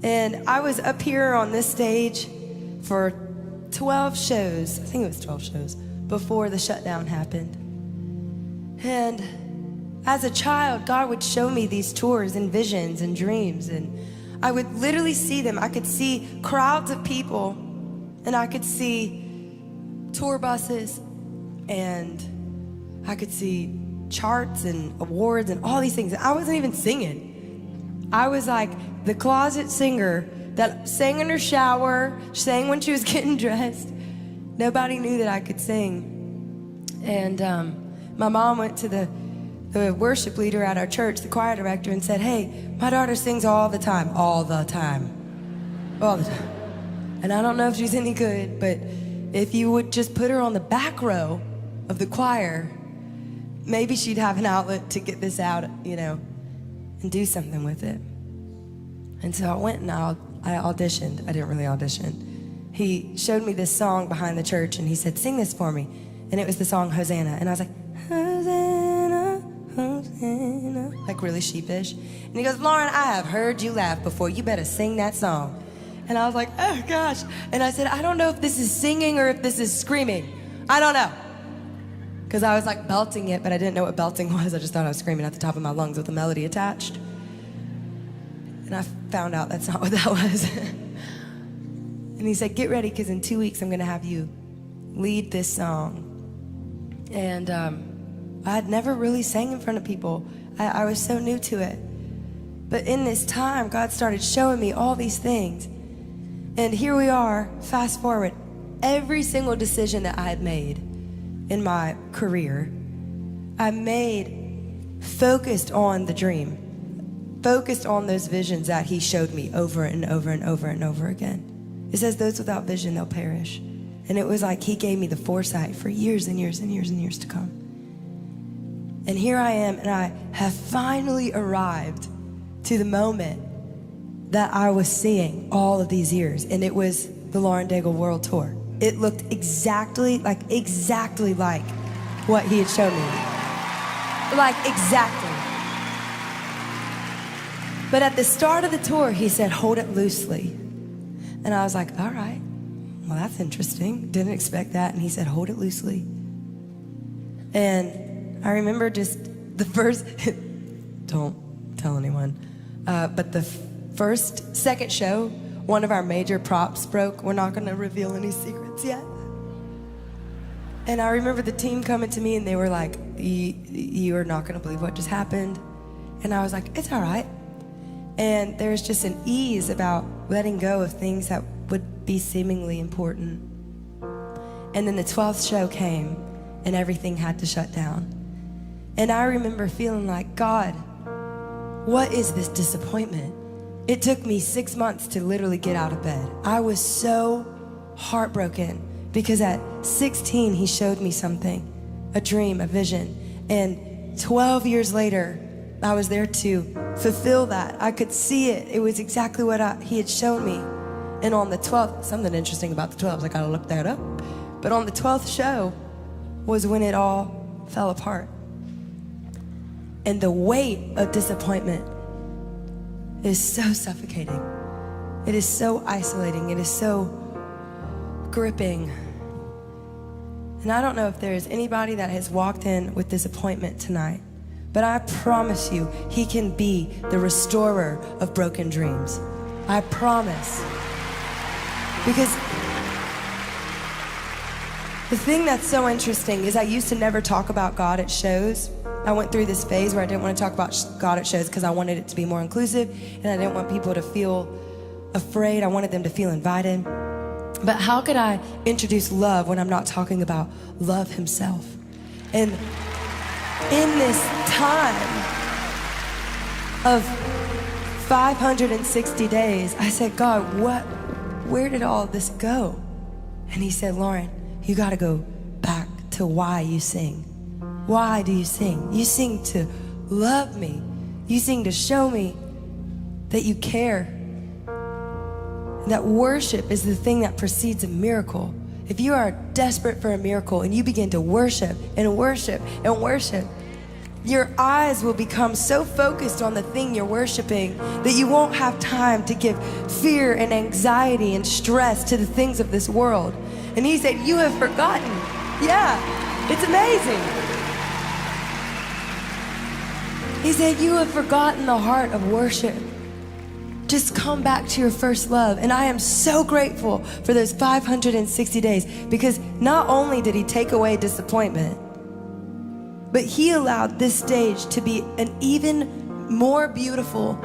And I was up here on this stage for 12 shows, I think it was 12 shows, before the shutdown happened. And as a child, God would show me these tours and visions and dreams, and I would literally see them. I could see crowds of people, and I could see tour buses, and I could see charts and awards and all these things. I wasn't even singing. I was like the closet singer that sang in her shower, sang when she was getting dressed. Nobody knew that I could sing. And my mom went to the worship leader at our church, the choir director, and said, hey, my daughter sings all the time. All the time. All the time. And I don't know if she's any good, but if you would just put her on the back row of the choir, maybe she'd have an outlet to get this out, you know, and do something with it. And so I went and I auditioned. I didn't really audition. He showed me this song behind the church, and he said, sing this for me. And it was the song Hosanna. And I was like, Hosanna, Hosanna, like really sheepish. And he goes, Lauren, I have heard you laugh before. You better sing that song. And I was like, oh gosh. And I said, I don't know if this is singing or if this is screaming. I don't know. Because I was like belting it, but I didn't know what belting was. I just thought I was screaming at the top of my lungs with a melody attached. And I found out that's not what that was. And he said, get ready, because in 2 weeks I'm going to have you lead this song. And I had never really sang in front of people. I was so new to it. But in this time, God started showing me all these things. And here we are, fast forward. Every single decision that I had made in my career, I made focused on the dream, focused on those visions that he showed me over and over and over and over again. It says those without vision, they'll perish. And it was like he gave me the foresight for years and years and years and years to come. And here I am, and I have finally arrived to the moment that I was seeing all of these years. And it was the Lauren Daigle World Tour. It looked exactly like what he had shown me. Like exactly. But at the start of the tour, he said, hold it loosely. And I was like, all right, well, that's interesting. Didn't expect that. And he said, hold it loosely. And I remember just the first, don't tell anyone, but the second show, one of our major props broke. We're not going to reveal any secrets yet. And I remember the team coming to me and they were like, you are not going to believe what just happened. And I was like, it's all right. And there's just an ease about letting go of things that would be seemingly important. And then the 12th show came and everything had to shut down. And I remember feeling like, God, what is this disappointment? It took me 6 months to literally get out of bed. I was so heartbroken because at 16, he showed me something, a dream, a vision. And 12 years later, I was there to fulfill that. I could see it. It was exactly what he had shown me. And on the 12th, something interesting about the 12th, I gotta look that up. But on the 12th show was when it all fell apart. And the weight of disappointment is so suffocating. It is so isolating. It is so gripping. And I don't know if there is anybody that has walked in with disappointment tonight, but I promise you, he can be the restorer of broken dreams. I promise. Because the thing that's so interesting is I used to never talk about God at shows. I went through this phase where I didn't want to talk about God at shows because I wanted it to be more inclusive and I didn't want people to feel afraid. I wanted them to feel invited. But how could I introduce love when I'm not talking about love himself? And in this time of 560 days, I said, God, where did all this go? And he said, Lauren, you got to go back to why you sing. Why do you sing? You sing to love me. You sing to show me that you care. That worship is the thing that precedes a miracle. If you are desperate for a miracle and you begin to worship and worship and worship, your eyes will become so focused on the thing you're worshiping that you won't have time to give fear and anxiety and stress to the things of this world. And he said, you have forgotten. Yeah, it's amazing. He said, you have forgotten the heart of worship. Just come back to your first love. And I am so grateful for those 560 days, because not only did he take away disappointment, but he allowed this stage to be an even more beautiful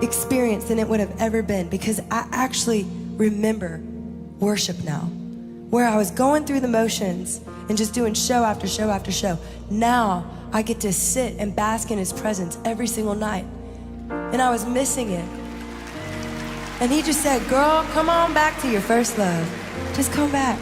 experience than it would have ever been, because I actually remember worship now. Where I was going through the motions and just doing show after show after show, now I get to sit and bask in his presence every single night. And I was missing it. And he just said, girl, come on back to your first love. Just come back.